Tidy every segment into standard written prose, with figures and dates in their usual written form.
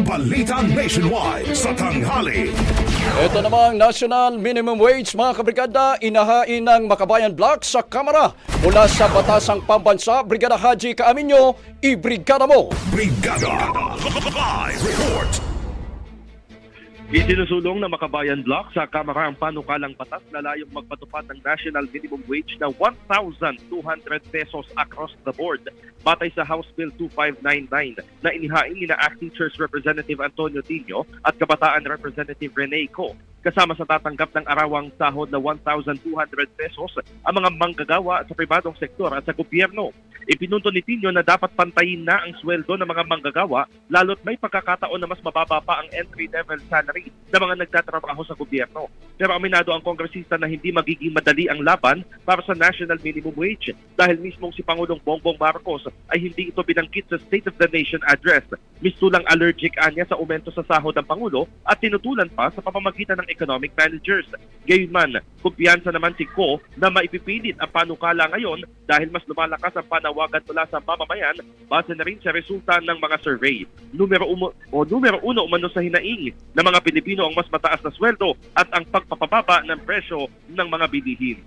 balita nationwide sa tanghali. Ito namang National Minimum Wage, mga kabrigada, inahain ng Makabayan Block sa Kamara. Mula sa Batasang Pambansa, Brigada Haji Kaaminyo, ibrigada mo! Brigada Live Report. Isinusulong ng Makabayan Block sa Kamara ang panukalang batas na layong magpatupad ng national minimum wage na 1,200 pesos across the board batay sa House Bill 2599 na inihain ni Acting Church Representative Antonio Tino at Kabataan Representative Rene Co. Kasama sa tatanggap ng arawang sahod na 1,200 pesos ang mga manggagawa sa pribadong sektor at sa gobyerno. Ipinunto ni Tino na dapat pantayin na ang sweldo ng mga manggagawa lalo't may pagkakataon na mas mababa pa ang entry-level salary ng mga nagtatrabaho sa gobyerno. Pero aminado ang kongresista na hindi magiging madali ang laban para sa national minimum wage dahil mismong si Pangulong Bongbong Marcos ay hindi ito binanggit sa State of the Nation address. Mistulang allergic anya sa aumento sa sahod ng Pangulo at tinutulan pa sa pamamagitan ng economic managers. Gayunman, kumpiyansa naman si Ko na maipipilit ang panukala ngayon dahil mas lumalakas ang panawagan mula sa mamamayan base na rin sa resulta ng mga survey. Numero uno umano sa hinaing ng mga Pilipino ang mas mataas na sweldo at ang pagpapababa ng presyo ng mga bilihin.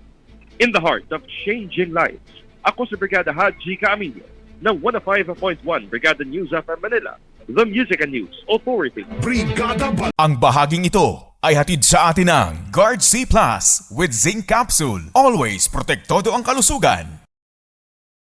In the heart of changing lives, ako si Brigada Haji Kaaminyo ng 105.1 Brigada News FM Manila, the Music and News Authority. Brigada Ang bahaging ito ay hatid sa atin ng Guard C Plus with Zinc Capsule. Always protektado ang kalusugan.